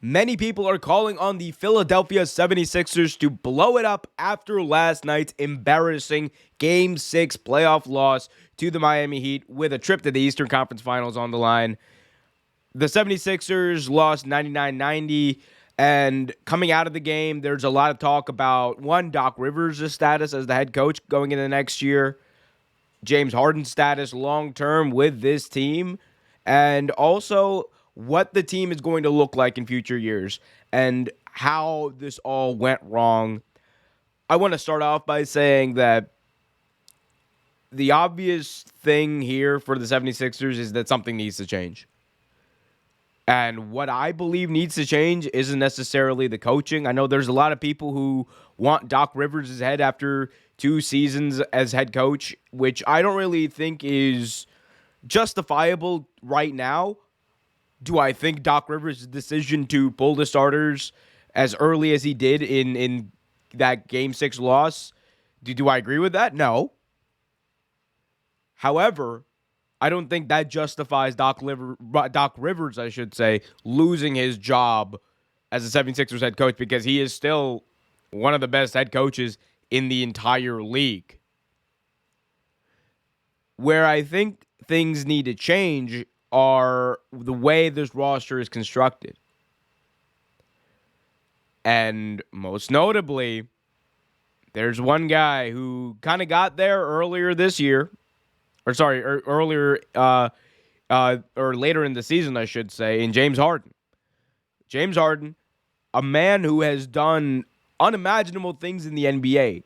Many people are calling on the Philadelphia 76ers to blow it up after last night's embarrassing Game 6 playoff loss to the Miami Heat with a trip to the Eastern Conference Finals on the line. The 76ers lost 99-90, and coming out of the game, there's a lot of talk about, one, Doc Rivers' status as the head coach going into next year, James Harden's status long-term with this team, and also what the team is going to look like in future years and how this all went wrong. I want to start off by saying that the obvious thing here for the 76ers is that something needs to change. And what I believe needs to change isn't necessarily the coaching. I know there's a lot of people who want Doc Rivers' head after 2 seasons as head coach, which I don't really think is justifiable right now. Do I think Doc Rivers' decision to pull the starters as early as he did in that Game 6 loss, do I agree with that? No. However, I don't think that justifies Doc Rivers, I should say, losing his job as a 76ers head coach, because he is still one of the best head coaches in the entire league. Where I think things need to change are the way this roster is constructed. And most notably, there's one guy who kind of got there earlier this year, earlier or later in the season, I should say, in James Harden. James Harden, a man who has done unimaginable things in the NBA,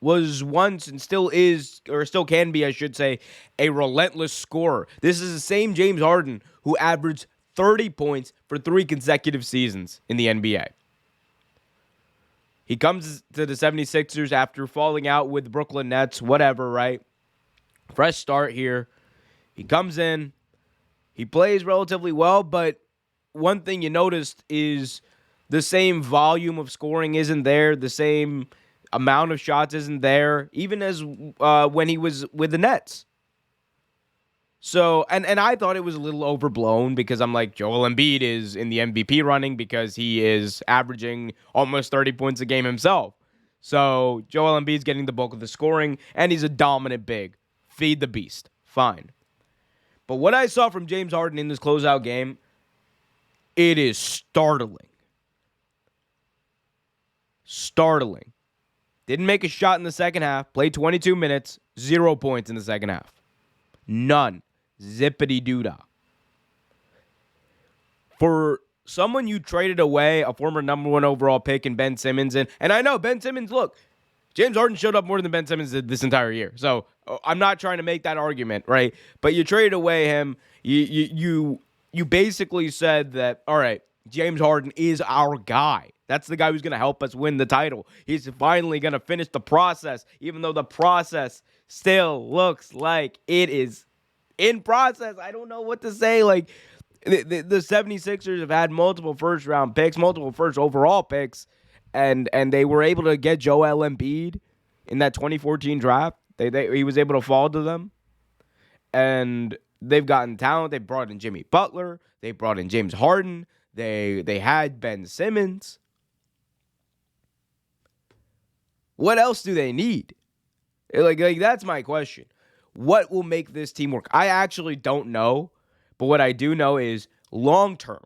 was once and still is, or still can be, I should say, a relentless scorer. This is the same James Harden who averaged 30 points for 3 consecutive seasons in the NBA. He comes to the 76ers after falling out with the Brooklyn Nets, whatever, right? Fresh start here. He comes in. He plays relatively well, but one thing you noticed is the same volume of scoring isn't there. The same amount of shots isn't there, even as when he was with the Nets. So, and I thought it was a little overblown, because I'm like, Joel Embiid is in the MVP running because he is averaging almost 30 points a game himself. So Joel Embiid's getting the bulk of the scoring, and he's a dominant big. Feed the beast. Fine. But what I saw from James Harden in this closeout game, it is startling. Startling. Didn't make a shot in the second half. Played 22 minutes. 0 points in the second half. None. Zippity-doo-dah. For someone you traded away, a former number 1 overall pick in Ben Simmons, and I know Ben Simmons, look, James Harden showed up more than Ben Simmons did this entire year. So I'm not trying to make that argument, right? But you traded away him. You basically said that, all right, James Harden is our guy. That's the guy who's going to help us win the title. He's finally going to finish the process, even though the process still looks like it is in process. I don't know what to say. Like, the 76ers have had multiple first-round picks, multiple first overall picks, and they were able to get Joel Embiid in that 2014 draft. He was able to fall to them. And they've gotten talent. They brought in Jimmy Butler. They brought in James Harden. They had Ben Simmons. What else do they need? Like that's my question. What will make this team work? I actually don't know. But what I do know is long-term,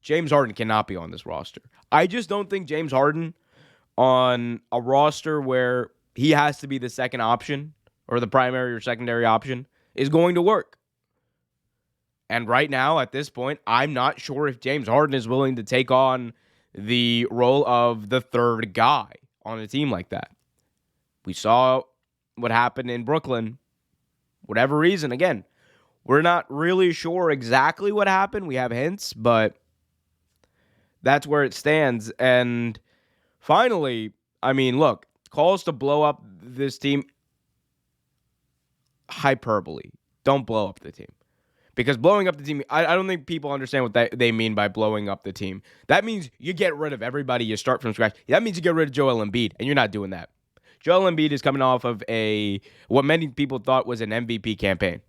James Harden cannot be on this roster. I just don't think James Harden on a roster where he has to be the second option or the primary or secondary option is going to work. And right now, at this point, I'm not sure if James Harden is willing to take on the role of the third guy on a team like that. We saw what happened in Brooklyn. Whatever reason, again, we're not really sure exactly what happened. We have hints, but that's where it stands. And finally, I mean, look, calls to blow up this team, hyperbole. Don't blow up the team. Because blowing up the team, I don't think people understand what they mean by blowing up the team. That means you get rid of everybody, you start from scratch. That means you get rid of Joel Embiid, and you're not doing that. Joel Embiid is coming off of what many people thought was an MVP campaign.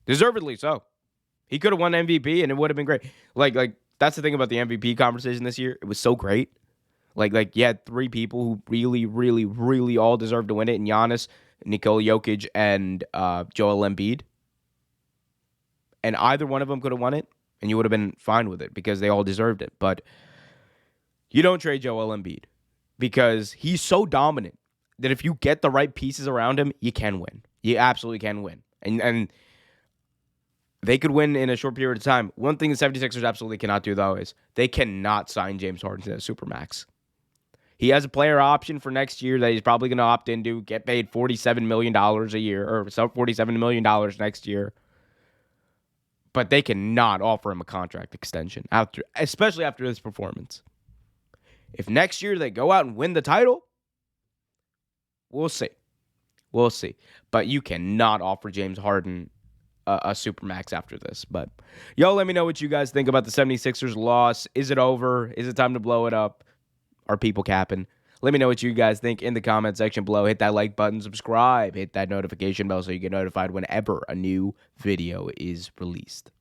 Deservedly so. He could have won MVP, and it would have been great. Like That's the thing about the MVP conversation this year. It was so great. Like you had three people who really, really, really all deserved to win it: in Giannis, Nikola Jokic, and Joel Embiid. And either one of them could have won it, and you would have been fine with it because they all deserved it. But you don't trade Joel Embiid because he's so dominant that if you get the right pieces around him, you can win. You absolutely can win. And they could win in a short period of time. One thing the 76ers absolutely cannot do, though, is they cannot sign James Harden to a supermax. He has a player option for next year that he's probably going to opt into, get paid $47 million a year, or $47 million next year. But they cannot offer him a contract extension, especially after this performance. If next year they go out and win the title, we'll see. We'll see. But you cannot offer James Harden a supermax after this. But y'all let me know what you guys think about the 76ers loss. Is it over? Is it time to blow it up? Are people capping? Let me know what you guys think in the comment section below. Hit that like button, subscribe, hit that notification bell so you get notified whenever a new video is released.